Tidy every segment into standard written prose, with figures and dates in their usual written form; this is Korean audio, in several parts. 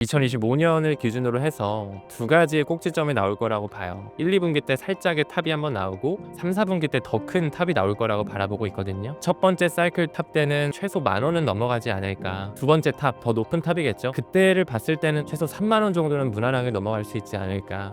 2025년을 기준으로 해서 두 가지의 꼭지점이 나올 거라고 봐요. 1, 2분기 때 살짝의 탑이 한번 나오고 3, 4분기 때 더 큰 탑이 나올 거라고 바라보고 있거든요. 첫 번째 사이클 탑 때는 최소 10,000원은 넘어가지 않을까. 두 번째 탑, 더 높은 탑이겠죠. 그때를 봤을 때는 최소 30,000원 정도는 무난하게 넘어갈 수 있지 않을까.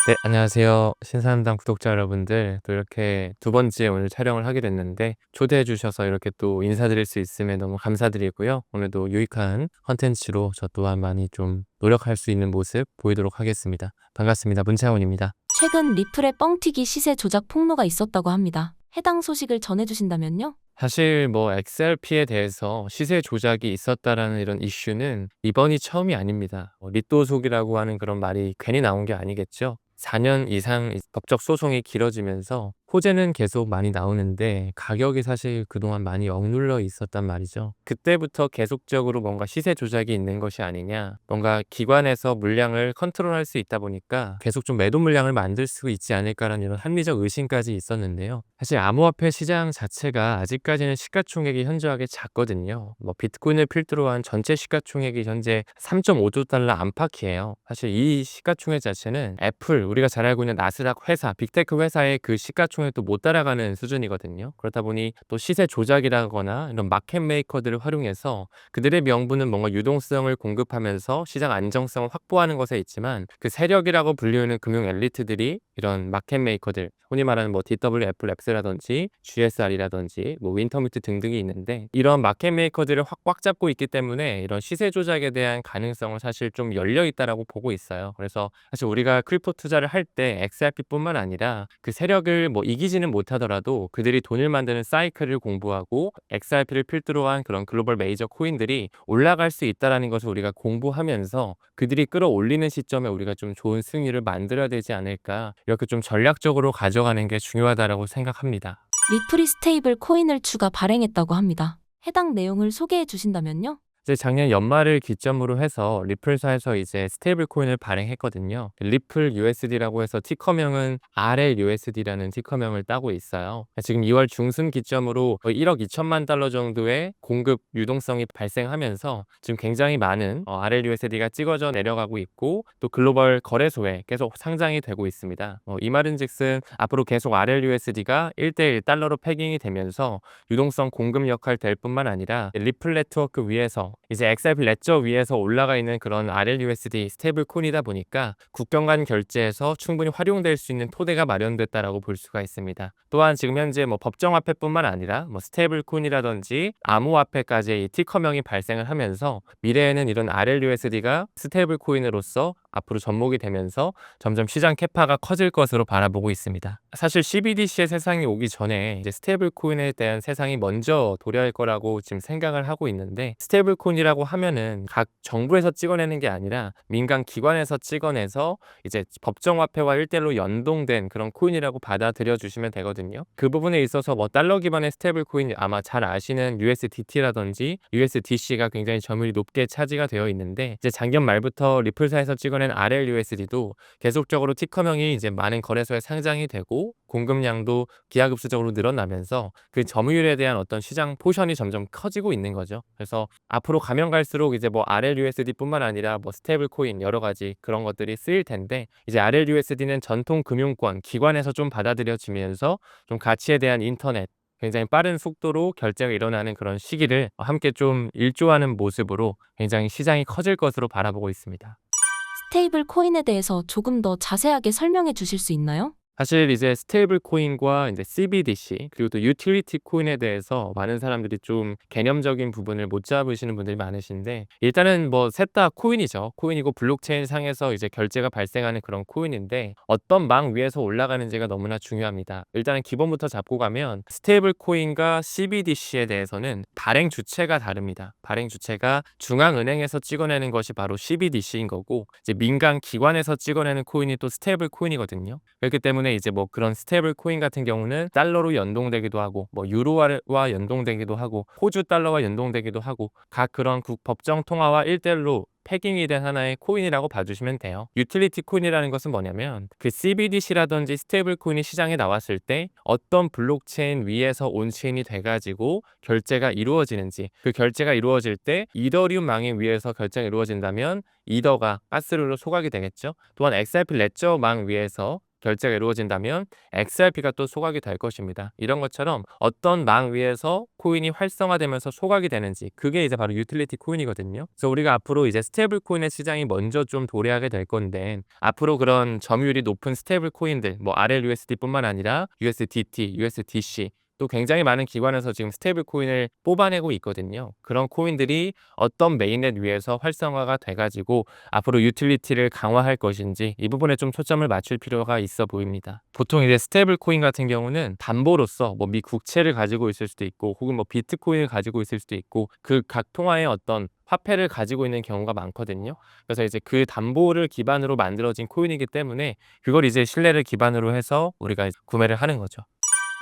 네, 안녕하세요. 신사임당 구독자 여러분들. 또 이렇게 두 번째 오늘 촬영을 하게 됐는데 초대해 주셔서 이렇게 또 인사드릴 수 있음에 너무 감사드리고요. 오늘도 유익한 컨텐츠로 저 또한 많이 좀 노력할 수 있는 모습 보이도록 하겠습니다. 반갑습니다. 문채원입니다. 최근 리플의 뻥튀기 시세 조작 폭로가 있었다고 합니다. 해당 소식을 전해주신다면요? 사실 XRP에 대해서 시세 조작이 있었다라는 이런 이슈는 이번이 처음이 아닙니다. 리또속이라고 하는 그런 말이 괜히 나온 게 아니겠죠. 4년 이상 법적 소송이 길어지면서 호재는 계속 많이 나오는데 가격이 사실 그동안 많이 억눌러 있었단 말이죠. 그때부터 계속적으로 뭔가 시세 조작이 있는 것이 아니냐, 뭔가 기관에서 물량을 컨트롤할 수 있다 보니까 계속 좀 매도 물량을 만들 수 있지 않을까라는 이런 합리적 의심까지 있었는데요. 사실 암호화폐 시장 자체가 아직까지는 시가총액이 현저하게 작거든요. 비트코인을 필두로 한 전체 시가총액이 현재 3.5조 달러 안팎이에요. 사실 이 시가총액 자체는 애플, 우리가 잘 알고 있는 나스닥 회사, 빅테크 회사의 그 시가총액도 못 따라가는 수준이거든요. 그렇다 보니 또 시세 조작이라거나 이런 마켓 메이커들을 활용해서 그들의 명분은 뭔가 유동성을 공급하면서 시장 안정성을 확보하는 것에 있지만, 그 세력이라고 불리우는 금융 엘리트들이 이런 마켓 메이커들, 흔히 말하는 DWF 랩스라든지 GSR이라든지 윈터뮤트 등등이 있는데, 이런 마켓 메이커들을 꽉 잡고 있기 때문에 이런 시세 조작에 대한 가능성은 사실 좀 열려 있다라고 보고 있어요. 그래서 사실 우리가 크립토 투자를 할 때 XRP뿐만 아니라 그 세력을 이기지는 못하더라도 그들이 돈을 만드는 사이클을 공부하고 XRP를 필두로 한 그런 글로벌 메이저 코인들이 올라갈 수 있다라는 것을 우리가 공부하면서 그들이 끌어올리는 시점에 우리가 좀 좋은 승리를 만들어야 되지 않을까, 이렇게 좀 전략적으로 가져가는 게 중요하다라고 생각합니다. 리플이 스테이블 코인을 추가 발행했다고 합니다. 해당 내용을 소개해 주신다면요? 이제 작년 연말을 기점으로 해서 리플사에서 이제 스테이블 코인을 발행했거든요. 리플 USD라고 해서 티커명은 RLUSD라는 티커명을 따고 있어요. 지금 2월 중순 기점으로 1억 2천만 달러 정도의 공급 유동성이 발생하면서 지금 굉장히 많은 RLUSD가 찍어져 내려가고 있고, 또 글로벌 거래소에 계속 상장이 되고 있습니다. 이 말인즉슨 앞으로 계속 RLUSD가 1대1 달러로 패깅이 되면서 유동성 공급 역할 될 뿐만 아니라 리플 네트워크 위에서 이제 XRP 레저 위에서 올라가 있는 그런 RLUSD 스테이블 코인이다 보니까 국경 간 결제에서 충분히 활용될 수 있는 토대가 마련됐다라고 볼 수가 있습니다. 또한 지금 현재 법정화폐뿐만 아니라 스테이블 코인이라든지 암호화폐까지 이 티커명이 발생을 하면서 미래에는 이런 RLUSD가 스테이블 코인으로서 앞으로 접목이 되면서 점점 시장 캐파가 커질 것으로 바라보고 있습니다. 사실 CBDC의 세상이 오기 전에 이제 스테이블 코인에 대한 세상이 먼저 도래할 거라고 지금 생각을 하고 있는데, 스테이블 코인이라고 하면은 각 정부에서 찍어내는 게 아니라 민간 기관에서 찍어내서 이제 법정화폐와 1대1로 연동된 그런 코인이라고 받아들여 주시면 되거든요. 그 부분에 있어서 달러 기반의 스테이블 코인, 아마 잘 아시는 USDT라든지 USDC가 굉장히 점유율이 높게 차지가 되어 있는데, 이제 작년 말부터 리플사에서 찍어낸 RLUSD도 계속적으로 티커명이 이제 많은 거래소에 상장이 되고 공급량도 기하급수적으로 늘어나면서 그 점유율에 대한 어떤 시장 포션이 점점 커지고 있는 거죠. 그래서 앞으로 가면 갈수록 이제 RLUSD뿐만 아니라 스테이블 코인 여러 가지 그런 것들이 쓰일 텐데, 이제 RLUSD는 전통 금융권 기관에서 좀 받아들여지면서 좀 가치에 대한 인터넷, 굉장히 빠른 속도로 결제가 일어나는 그런 시기를 함께 좀 일조하는 모습으로 굉장히 시장이 커질 것으로 바라보고 있습니다. 스테이블 코인에 대해서 조금 더 자세하게 설명해 주실 수 있나요? 사실 이제 스테이블 코인과 이제 CBDC, 그리고 또 유틸리티 코인에 대해서 많은 사람들이 좀 개념적인 부분을 못 잡으시는 분들이 많으신데, 일단은 셋 다 코인이죠. 코인이고 블록체인 상에서 이제 결제가 발생하는 그런 코인인데, 어떤 망 위에서 올라가는지가 너무나 중요합니다. 일단은 기본부터 잡고 가면 스테이블 코인과 CBDC에 대해서는 발행 주체가 다릅니다. 발행 주체가 중앙은행에서 찍어내는 것이 바로 CBDC인 거고, 이제 민간 기관에서 찍어내는 코인이 또 스테이블 코인이거든요. 그렇기 때문에 이제 그런 스테이블 코인 같은 경우는 달러로 연동되기도 하고 유로화와 연동되기도 하고 호주 달러와 연동되기도 하고, 각 그런 법정 통화와 1대1로 패깅이 된 하나의 코인이라고 봐주시면 돼요. 유틸리티 코인이라는 것은 뭐냐면 그 CBDC라든지 스테이블 코인이 시장에 나왔을 때 어떤 블록체인 위에서 온체인이 돼가지고 결제가 이루어지는지, 그 결제가 이루어질 때 이더리움 망에 위에서 결제가 이루어진다면 이더가 가스룰로 소각이 되겠죠. 또한 XRP 레저 망 위에서 결제가 이루어진다면 XRP가 또 소각이 될 것입니다. 이런 것처럼 어떤 망 위에서 코인이 활성화되면서 소각이 되는지, 그게 이제 바로 유틸리티 코인이거든요. 그래서 우리가 앞으로 이제 스테이블 코인의 시장이 먼저 좀 도래하게 될 건데, 앞으로 그런 점유율이 높은 스테이블 코인들, 뭐 RLUSD뿐만 아니라 USDT, USDC, 또 굉장히 많은 기관에서 지금 스테이블 코인을 뽑아내고 있거든요. 그런 코인들이 어떤 메인넷 위에서 활성화가 돼가지고 앞으로 유틸리티를 강화할 것인지, 이 부분에 좀 초점을 맞출 필요가 있어 보입니다. 보통 이제 스테이블 코인 같은 경우는 담보로서 뭐 미 국채를 가지고 있을 수도 있고, 혹은 뭐 비트코인을 가지고 있을 수도 있고, 그 각 통화의 어떤 화폐를 가지고 있는 경우가 많거든요. 그래서 이제 그 담보를 기반으로 만들어진 코인이기 때문에 그걸 이제 신뢰를 기반으로 해서 우리가 구매를 하는 거죠.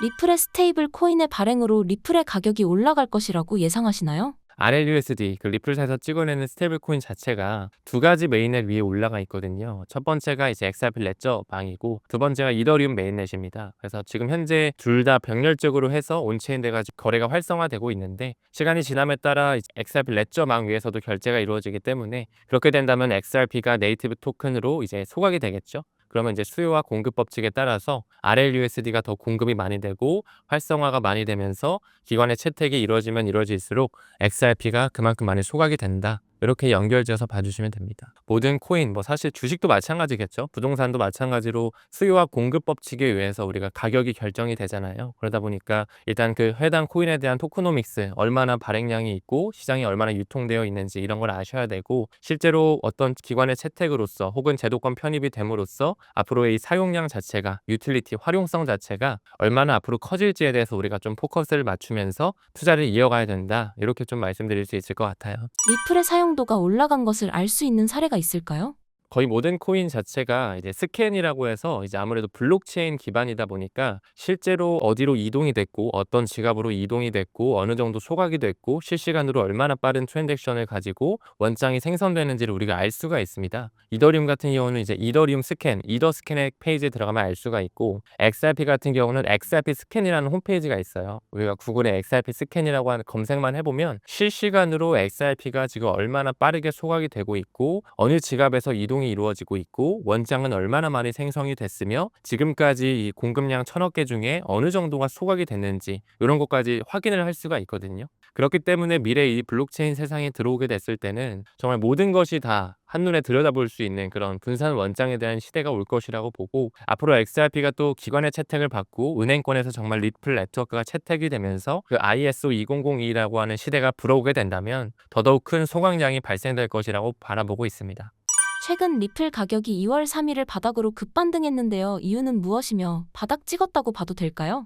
리플의 스테이블 코인의 발행으로 리플의 가격이 올라갈 것이라고 예상하시나요? RLUSD, 그 리플사에서 찍어내는 스테이블 코인 자체가 두 가지 메인넷 위에 올라가 있거든요. 첫 번째가 이제 XRP 레저 방이고, 두 번째가 이더리움 메인넷입니다. 그래서 지금 현재 둘 다 병렬적으로 해서 온체인 돼가지고 거래가 활성화되고 있는데, 시간이 지남에 따라 이제 XRP 레저 망 위에서도 결제가 이루어지기 때문에, 그렇게 된다면 XRP가 네이티브 토큰으로 이제 소각이 되겠죠. 그러면 이제 수요와 공급 법칙에 따라서 RLUSD가 더 공급이 많이 되고 활성화가 많이 되면서 기관의 채택이 이루어지면 이루어질수록 XRP가 그만큼 많이 소각이 된다. 이렇게 연결지어서 봐주시면 됩니다. 모든 코인, 뭐 사실 주식도 마찬가지겠죠. 부동산도 마찬가지로 수요와 공급 법칙에 의해서 우리가 가격이 결정이 되잖아요. 그러다 보니까 일단 그 해당 코인에 대한 토크노믹스, 얼마나 발행량이 있고 시장에 얼마나 유통되어 있는지 이런 걸 아셔야 되고, 실제로 어떤 기관의 채택으로서 혹은 제도권 편입이 됨으로써 앞으로의 이 사용량 자체가, 유틸리티 활용성 자체가 얼마나 앞으로 커질지에 대해서 우리가 좀 포커스를 맞추면서 투자를 이어가야 된다. 이렇게 좀 말씀드릴 수 있을 것 같아요. 리플의 사용도가 올라간 것을 알 수 있는 사례가 있을까요? 거의 모든 코인 자체가 이제 스캔이라고 해서 이제 아무래도 블록체인 기반이다 보니까 실제로 어디로 이동이 됐고, 어떤 지갑으로 이동이 됐고, 어느 정도 소각이 됐고, 실시간으로 얼마나 빠른 트랜잭션을 가지고 원장이 생성되는지를 우리가 알 수가 있습니다. 이더리움 같은 경우는 이제 이더리움 스캔, 이더 스캔의 페이지에 들어가면 알 수가 있고, XRP 같은 경우는 XRP 스캔이라는 홈페이지가 있어요. 우리가 구글에 XRP 스캔이라고 하는 검색만 해보면 실시간으로 XRP가 지금 얼마나 빠르게 소각이 되고 있고, 어느 지갑에서 이동이 이루어지고 있고, 원장은 얼마나 많이 생성이 됐으며 지금까지 이 공급량 1000억 개 중에 어느 정도가 소각이 됐는지, 이런 것까지 확인을 할 수가 있거든요. 그렇기 때문에 미래 이 블록체인 세상에 들어오게 됐을 때는 정말 모든 것이 다 한눈에 들여다볼 수 있는 그런 분산 원장에 대한 시대가 올 것이라고 보고, 앞으로 XRP가 또 기관의 채택을 받고 은행권에서 정말 리플 네트워크가 채택이 되면서 그 ISO 2002라고 하는 시대가 불어오게 된다면 더더욱 큰 소각량이 발생될 것이라고 바라보고 있습니다. 최근 리플 가격이 2월 3일을 바닥으로 급반등했는데요. 이유는 무엇이며 바닥 찍었다고 봐도 될까요?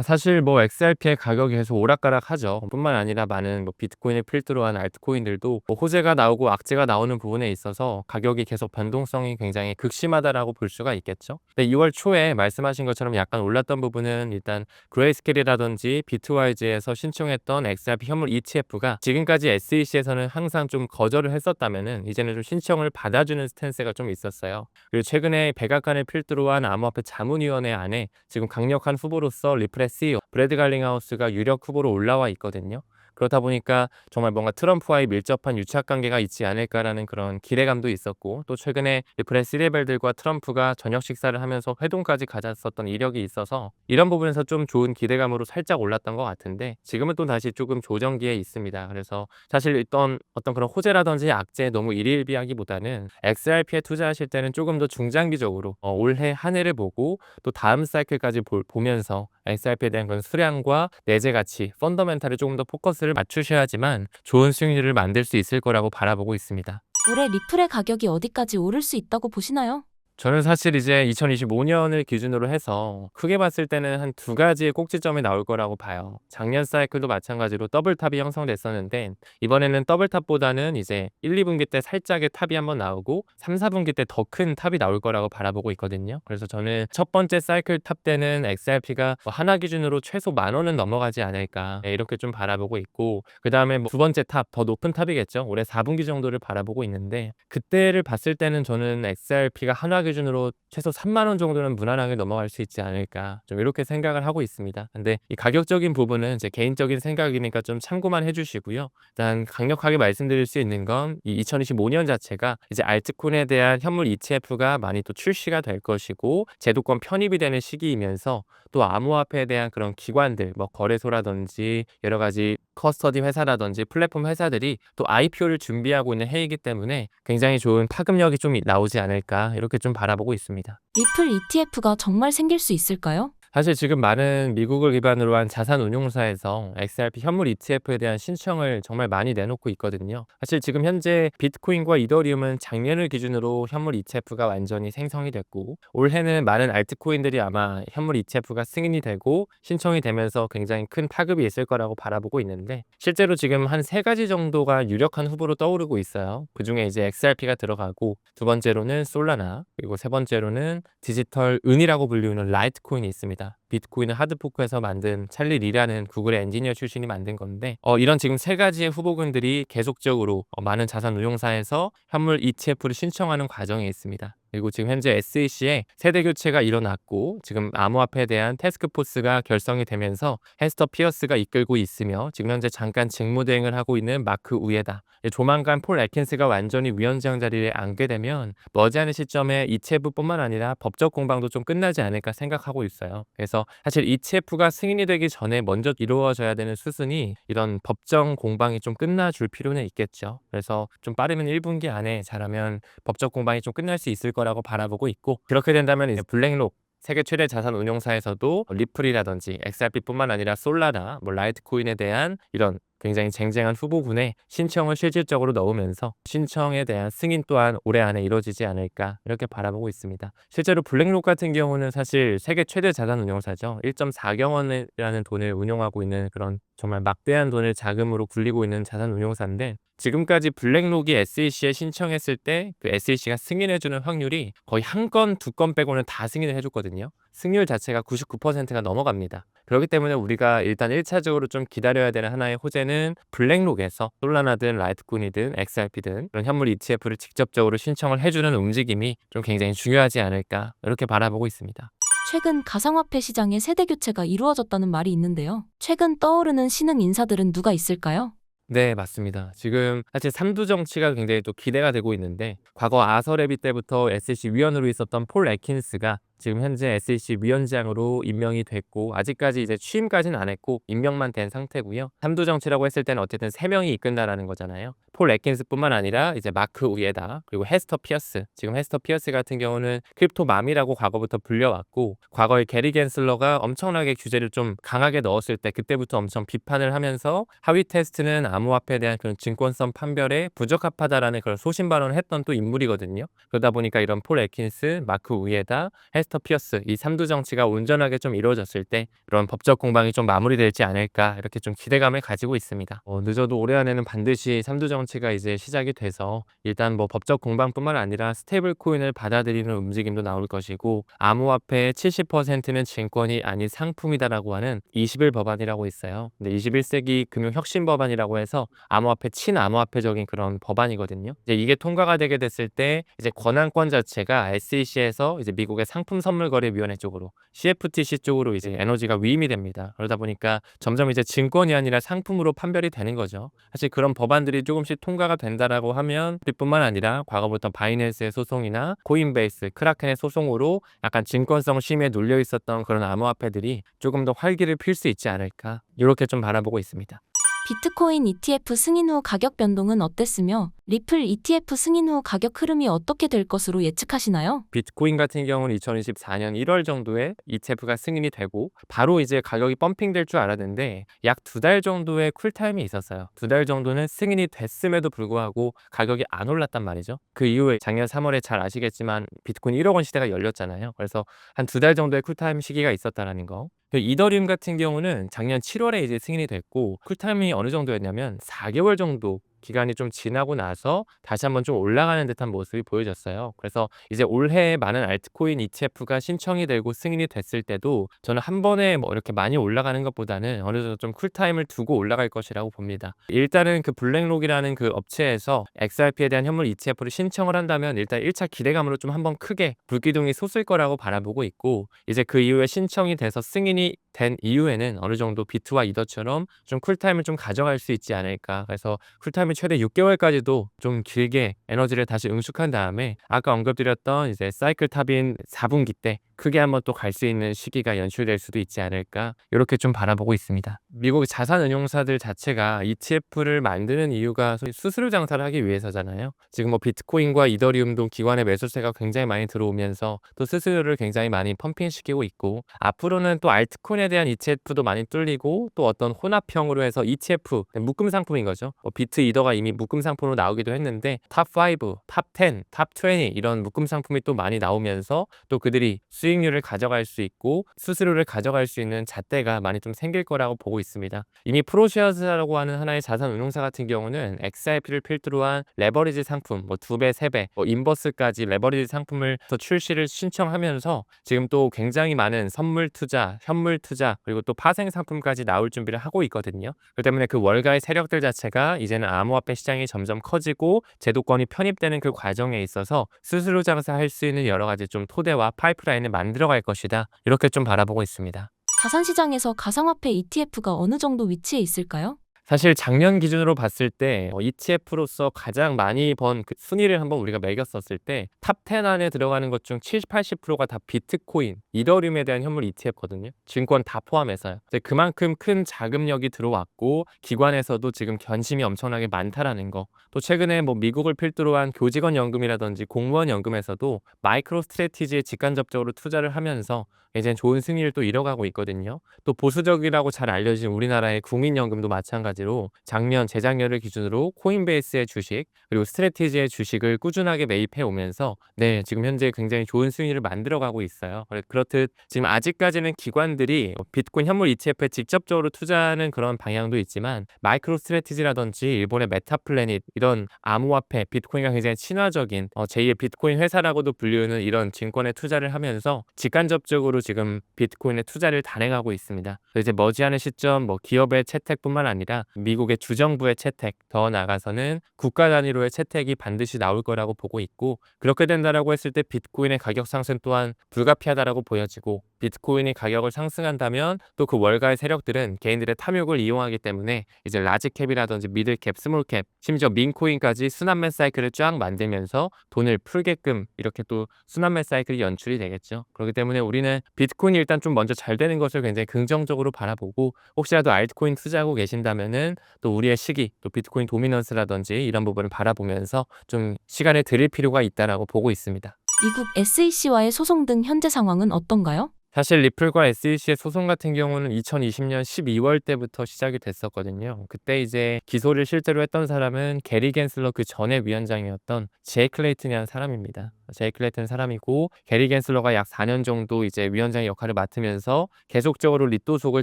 사실 뭐 XRP의 가격이 계속 오락가락하죠. 뿐만 아니라 많은 뭐 비트코인을 필두로 한 알트코인들도 뭐 호재가 나오고 악재가 나오는 부분에 있어서 가격이 계속 변동성이 굉장히 극심하다라고 볼 수가 있겠죠. 근데 2월 초에 말씀하신 것처럼 약간 올랐던 부분은 일단 그레이스케일이라든지 비트와이즈에서 신청했던 XRP 현물 ETF가 지금까지 SEC에서는 항상 좀 거절을 했었다면은 이제는 좀 신청을 받아주는 스탠스가 좀 있었어요. 그리고 최근에 백악관을 필두로 한 암호화폐 자문위원회 안에 지금 강력한 후보로서 리플의 CEO 브래드 갈링하우스가 유력 후보로 올라와 있거든요. 그렇다 보니까 정말 뭔가 트럼프와의 밀접한 유착 관계가 있지 않을까라는 그런 기대감도 있었고, 또 최근에 리플의 C레벨들과 트럼프가 저녁 식사를 하면서 회동까지 가졌었던 이력이 있어서 이런 부분에서 좀 좋은 기대감으로 살짝 올랐던 것 같은데, 지금은 또 다시 조금 조정기에 있습니다. 그래서 사실 어떤 그런 호재라든지 악재에 너무 일일비하기보다는 XRP에 투자하실 때는 조금 더 중장기적으로 올해 한 해를 보고 또 다음 사이클까지 보면서 XRP에 대한 그런 수량과 내재 가치, 펀더멘탈에 조금 더 포커스를 맞추셔야지만 좋은 수익률을 만들 수 있을 거라고 바라보고 있습니다. 올해 리플의 가격이 어디까지 오를 수 있다고 보시나요? 저는 사실 이제 2025년을 기준으로 해서 크게 봤을 때는 한 두 가지의 꼭지점이 나올 거라고 봐요. 작년 사이클도 마찬가지로 더블탑이 형성됐었는데 이번에는 더블탑보다는 이제 1-2분기 때 살짝의 탑이 한번 나오고 3-4분기 때 더 큰 탑이 나올 거라고 바라보고 있거든요. 그래서 저는 첫 번째 사이클 탑 때는 XRP가 하나 기준으로 최소 10,000원은 넘어가지 않을까, 네, 이렇게 좀 바라보고 있고, 그다음에 두 번째 탑, 더 높은 탑이겠죠. 올해 4분기 정도를 바라보고 있는데 그때를 봤을 때는 저는 XRP가 한화 기준으로 최소 30,000원 정도는 무난하게 넘어갈 수 있지 않을까, 좀 이렇게 생각을 하고 있습니다. 근데 이 가격적인 부분은 제 개인적인 생각이니까 좀 참고만 해주시고요. 일단 강력하게 말씀드릴 수 있는 건 이 2025년 자체가 이제 알트코인에 대한 현물 ETF가 많이 또 출시가 될 것이고 제도권 편입이 되는 시기이면서 또 암호화폐에 대한 그런 기관들, 뭐 거래소라든지 여러 가지 커스터디 회사라든지 플랫폼 회사들이 또 IPO를 준비하고 있는 해이기 때문에 굉장히 좋은 파급력이 좀 나오지 않을까, 이렇게 좀 바라보고 있습니다. 리플 ETF가 정말 생길 수 있을까요? 사실 지금 많은 미국을 기반으로 한 자산 운용사에서 XRP 현물 ETF에 대한 신청을 정말 많이 내놓고 있거든요. 사실 지금 현재 비트코인과 이더리움은 작년을 기준으로 현물 ETF가 완전히 생성이 됐고 올해는 많은 알트코인들이 아마 현물 ETF가 승인이 되고 신청이 되면서 굉장히 큰 파급이 있을 거라고 바라보고 있는데 실제로 지금 한 3가지 정도가 유력한 후보로 떠오르고 있어요. 그중에 이제 XRP가 들어가고 두 번째로는 솔라나, 그리고 세 번째로는 디지털 은이라고 불리우는 라이트코인이 있습니다. 비트코인을 하드포크해서 만든 찰리 리라는 구글의 엔지니어 출신이 만든 건데 이런 지금 3가지의 후보군들이 계속적으로 많은 자산 운용사에서 현물 ETF를 신청하는 과정에 있습니다. 그리고 지금 현재 SEC에 세대 교체가 일어났고 지금 암호화폐에 대한 태스크포스가 결성이 되면서 헤스터 피어스가 이끌고 있으며 지금 현재 잠깐 직무대행을 하고 있는 마크 우에다, 조만간 폴 애킨스가 완전히 위원장 자리에 앉게 되면 머지않은 시점에 ETF뿐만 아니라 법적 공방도 좀 끝나지 않을까 생각하고 있어요. 그래서 사실 ETF가 승인이 되기 전에 먼저 이루어져야 되는 수순이 이런 법정 공방이 좀 끝나줄 필요는 있겠죠. 그래서 좀 빠르면 1분기 안에 잘하면 법적 공방이 좀 끝날 수 있을 거라고 바라보고 있고, 그렇게 된다면 이제 블랙록 세계 최대 자산 운용사에서도 리플이라든지 XRP뿐만 아니라 솔라나 라이트코인에 대한 이런 굉장히 쟁쟁한 후보군에 신청을 실질적으로 넣으면서 신청에 대한 승인 또한 올해 안에 이루어지지 않을까, 이렇게 바라보고 있습니다. 실제로 블랙록 같은 경우는 사실 세계 최대 자산 운용사죠. 1.4경 원이라는 돈을 운용하고 있는 그런 정말 막대한 돈을 자금으로 굴리고 있는 자산 운용사인데 지금까지 블랙록이 SEC에 신청했을 때 그 SEC가 승인해주는 확률이 거의 한 건, 두 건 빼고는 다 승인을 해줬거든요. 승률 자체가 99%가 넘어갑니다. 그렇기 때문에 우리가 일단 1차적으로 좀 기다려야 되는 하나의 호재는 블랙록에서 솔라나든 라이트코인이든 XRP든 그런 현물 ETF를 직접적으로 신청을 해주는 움직임이 좀 굉장히 중요하지 않을까, 이렇게 바라보고 있습니다. 최근 가상화폐 시장에 세대 교체가 이루어졌다는 말이 있는데요. 최근 떠오르는 신흥 인사들은 누가 있을까요? 네, 맞습니다. 지금 사실 삼두 정치가 굉장히 또 기대가 되고 있는데 과거 아서레비 때부터 SEC 위원으로 있었던 폴 애킨스가 지금 현재 SEC 위원장으로 임명이 됐고 아직까지 이제 취임까지는 안 했고 임명만 된 상태고요. 삼두 정치라고 했을 때는 어쨌든 3명이 이끈다라는 거잖아요. 폴 애킨스뿐만 아니라 이제 마크 우에다, 그리고 헤스터 피어스. 지금 헤스터 피어스 같은 경우는 크립토맘이라고 과거부터 불려왔고 과거에 게리 겐슬러가 엄청나게 규제를 좀 강하게 넣었을 때 그때부터 엄청 비판을 하면서 하위 테스트는 암호화폐에 대한 그런 증권성 판별에 부적합하다라는 그런 소신 발언을 했던 또 인물이거든요. 그러다 보니까 이런 폴 애킨스, 마크 우에다, 헤스터 피어스 이 삼두 정치가 온전하게 좀 이루어졌을 때 이런 법적 공방이 좀 마무리되지 않을까, 이렇게 좀 기대감을 가지고 있습니다. 늦어도 올해 안에는 반드시 삼두 정치가 이제 시작이 돼서 일단 뭐 법적 공방뿐만 아니라 스테이블 코인을 받아들이는 움직임도 나올 것이고 암호화폐의 70%는 증권이 아닌 상품이다라고 하는 21 법안이라고 있어요. 근데 21세기 금융 혁신 법안이라고 해서 암호화폐 친암호화폐적인 그런 법안이거든요. 이제 이게 통과가 되게 됐을 때 이제 권한권 자체가 SEC에서 이제 미국의 상품선물거래위원회 쪽으로 CFTC 쪽으로 이제 에너지가 위임이 됩니다. 그러다 보니까 점점 이제 증권이 아니라 상품으로 판별이 되는 거죠. 사실 그런 법안들이 조금씩 통과가 된다라고 하면 우리뿐만 아니라 과거부터 바이낸스의 소송이나 코인베이스, 크라켄의 소송으로 약간 증권성 심의에 눌려 있었던 그런 암호화폐들이 조금 더 활기를 필 수 있지 않을까, 이렇게 좀 바라보고 있습니다. 비트코인 ETF 승인 후 가격 변동은 어땠으며 리플 ETF 승인 후 가격 흐름이 어떻게 될 것으로 예측하시나요? 비트코인 같은 경우는 2024년 1월 정도에 ETF가 승인이 되고 바로 이제 가격이 펌핑될 줄 알았는데 약 2달 정도의 쿨타임이 있었어요. 2달 정도는 승인이 됐음에도 불구하고 가격이 안 올랐단 말이죠. 그 이후에 작년 3월에 잘 아시겠지만 비트코인 1억 원 시대가 열렸잖아요. 그래서 한 2달 정도의 쿨타임 시기가 있었다라는 거. 이더리움 같은 경우는 작년 7월에 이제 승인이 됐고 쿨타임이 어느 정도였냐면 4개월 정도 기간이 좀 지나고 나서 다시 한번 좀 올라가는 듯한 모습이 보여졌어요. 그래서 이제 올해 많은 알트코인 ETF가 신청이 되고 승인이 됐을 때도 저는 한 번에 뭐 이렇게 많이 올라가는 것보다는 어느 정도 좀 쿨타임을 두고 올라갈 것이라고 봅니다. 일단은 그 블랙록이라는 그 업체에서 XRP에 대한 현물 ETF를 신청을 한다면 일단 1차 기대감으로 좀 한번 크게 불기둥이 솟을 거라고 바라보고 있고 이제 그 이후에 신청이 돼서 승인이 된 이후에는 어느 정도 비트와 이더처럼 좀 쿨타임을 좀 가져갈 수 있지 않을까. 그래서 쿨타임이 최대 6개월까지도 좀 길게 에너지를 다시 응축한 다음에 아까 언급드렸던 이제 사이클 탑인 4분기 때 크게 한번 또 갈 수 있는 시기가 연출될 수도 있지 않을까. 이렇게 좀 바라보고 있습니다. 미국 자산운용사들 자체가 ETF를 만드는 이유가 소위 수수료 장사를 하기 위해서잖아요. 지금 뭐 비트코인과 이더리움도 기관의 매수세가 굉장히 많이 들어오면서 또 수수료를 굉장히 많이 펌핑시키고 있고 앞으로는 또 알트코인에 대한 ETF도 많이 뚫리고 또 어떤 혼합형으로 해서 ETF 묶음 상품인 거죠. 비트 이더가 이미 묶음 상품으로 나오기도 했는데 탑5, 탑10, 탑20 이런 묶음 상품이 또 많이 나오면서 또 그들이 수익률을 가져갈 수 있고 수수료를 가져갈 수 있는 잣대가 많이 좀 생길 거라고 보고 있습니다. 이미 프로쉐어즈라고 하는 하나의 자산 운용사 같은 경우는 XRP를 필두로 한 레버리지 상품 뭐 2배, 3배, 뭐 인버스까지 레버리지 상품을 더 출시를 신청하면서 지금 또 굉장히 많은 선물 투자, 현물 투자 그리고 또 파생 상품까지 나올 준비를 하고 있거든요. 그렇기 때문에 그 월가의 세력들 자체가 이제는 암호화폐 시장이 점점 커지고 제도권이 편입되는 그 과정에 있어서 수수료 장사할 수 있는 여러 가지 좀 토대와 파이프라인을 만들어갈 것이다. 이렇게 좀 바라보고 있습니다. 자산시장에서 가상화폐 ETF가 어느 정도 위치해 있을까요? 사실 작년 기준으로 봤을 때 ETF로서 가장 많이 번 그 순위를 한번 우리가 매겼었을 때 탑 10 안에 들어가는 것 중 70, 80%가 다 비트코인, 이더리움에 대한 현물 ETF거든요. 증권 다 포함해서요. 이제 그만큼 큰 자금력이 들어왔고 기관에서도 지금 견심이 엄청나게 많다라는 거. 또 최근에 뭐 미국을 필두로 한 교직원 연금이라든지 공무원 연금에서도 마이크로 스트래티지에 직간접적으로 투자를 하면서 이제 좋은 승리를 또 이뤄가고 있거든요. 또 보수적이라고 잘 알려진 우리나라의 국민연금도 마찬가지로 작년, 재작년을 기준으로 코인베이스의 주식 그리고 스트래티지의 주식을 꾸준하게 매입해 오면서 네, 지금 현재 굉장히 좋은 수익률을 만들어가고 있어요. 그렇듯 지금 아직까지는 기관들이 비트코인 현물 ETF에 직접적으로 투자하는 그런 방향도 있지만 마이크로 스트래티지라든지 일본의 메타플래닛 이런 암호화폐, 비트코인과 굉장히 친화적인 제2의 비트코인 회사라고도 불리우는 이런 증권에 투자를 하면서 직간접적으로 지금 비트코인에 투자를 단행하고 있습니다. 이제 머지않은 시점 뭐 기업의 채택뿐만 아니라 미국의 주정부의 채택, 더 나아가서는 국가 단위로의 채택이 반드시 나올 거라고 보고 있고 그렇게 된다라고 했을 때 비트코인의 가격 상승 또한 불가피하다라고 보여지고 비트코인이 가격을 상승한다면 또 그 월가의 세력들은 개인들의 탐욕을 이용하기 때문에 이제 라지캡이라든지 미들캡, 스몰캡, 심지어 민코인까지 순환매 사이클을 쫙 만들면서 돈을 풀게끔 이렇게 또 순환매 사이클이 연출이 되겠죠. 그렇기 때문에 우리는 비트코인이 일단 좀 먼저 잘 되는 것을 굉장히 긍정적으로 바라보고 혹시라도 알트코인 투자하고 계신다면은 또 우리의 시기, 또 비트코인 도미넌스라든지 이런 부분을 바라보면서 좀 시간을 들일 필요가 있다라고 보고 있습니다. 미국 SEC와의 소송 등 현재 상황은 어떤가요? 사실 리플과 SEC의 소송 같은 경우는 2020년 12월 때부터 시작이 됐었거든요. 그때 이제 기소를 실제로 했던 사람은 게리 겐슬러 그 전에 위원장이었던 제이 클레이튼이라는 사람입니다. 제이 클레이튼 사람이고 게리 겐슬러가 약 4년 정도 이제 위원장의 역할을 맡으면서 계속적으로 리또속을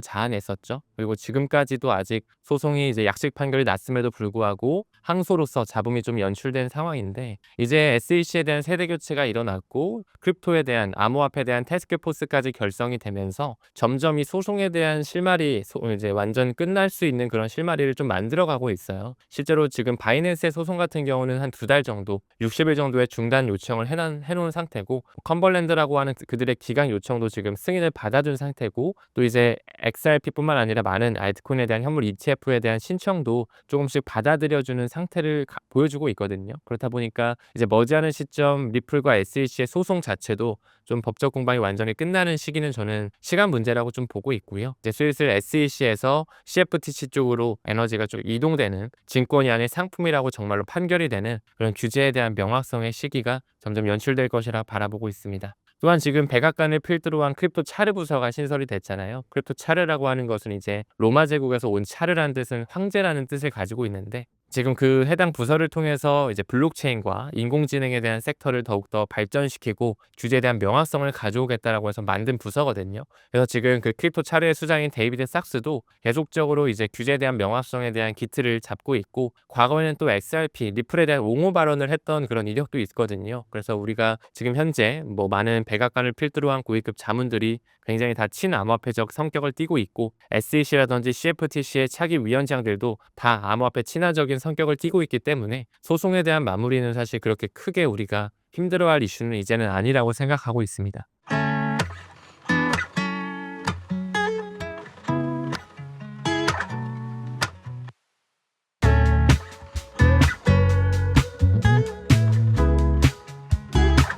자아냈었죠. 그리고 지금까지도 아직 소송이 이제 약식 판결이 났음에도 불구하고 항소로서 잡음이 좀 연출된 상황인데 이제 SEC에 대한 세대 교체가 일어났고 크립토에 대한 암호화폐에 대한 태스크포스까지 결성이 되면서 점점 이 소송에 대한 실마리 이제 완전 끝날 수 있는 그런 실마리를 좀 만들어가고 있어요. 실제로 지금 바이낸스의 소송 같은 경우는 한 2달 정도, 60일 정도의 중단 요청을 해놓은 상태고, 컴벌랜드라고 하는 그들의 기강 요청도 지금 승인을 받아준 상태고, 또 이제 XRP뿐만 아니라 많은 알트코인에 대한 현물 ETF에 대한 신청도 조금씩 받아들여주는 상태를 보여주고 있거든요. 그렇다 보니까 이제 머지않은 시점 리플과 SEC의 소송 자체도 좀 법적 공방이 완전히 끝나는 시기는 저는 시간 문제라고 좀 보고 있고요. 이제 슬슬 SEC에서 CFTC 쪽으로 에너지가 좀 이동되는, 증권이 아닌 상품이라고 정말로 판결이 되는 그런 규제에 대한 명확성의 시기가 점점 연출될 것이라 바라보고 있습니다. 또한 지금 백악관을 필두로 한 크립토 차르 부서가 신설이 됐잖아요. 크립토 차르라고 하는 것은 이제 로마 제국에서 온 차르라는 뜻은 황제라는 뜻을 가지고 있는데, 지금 그 해당 부서를 통해서 이제 블록체인과 인공지능에 대한 섹터를 더욱더 발전시키고 규제에 대한 명확성을 가져오겠다라고 해서 만든 부서거든요. 그래서 지금 그 크립토 차르의 수장인 데이비드 sak스도 계속적으로 이제 규제에 대한 명확성에 대한 기틀을 잡고 있고, 과거에는 또 XRP, 리플에 대한 옹호 발언을 했던 그런 이력도 있거든요. 그래서 우리가 지금 현재 뭐 많은 백악관을 필두로 한 고위급 자문들이 굉장히 다 친암호화폐적 성격을 띠고 있고, SEC라든지 CFTC의 차기 위원장들도 다 암호화폐 친화적인 성격을 띠고 있기 때문에 소송에 대한 마무리는 사실 그렇게 크게 우리가 힘들어할 이슈는 이제는 아니라고 생각하고 있습니다.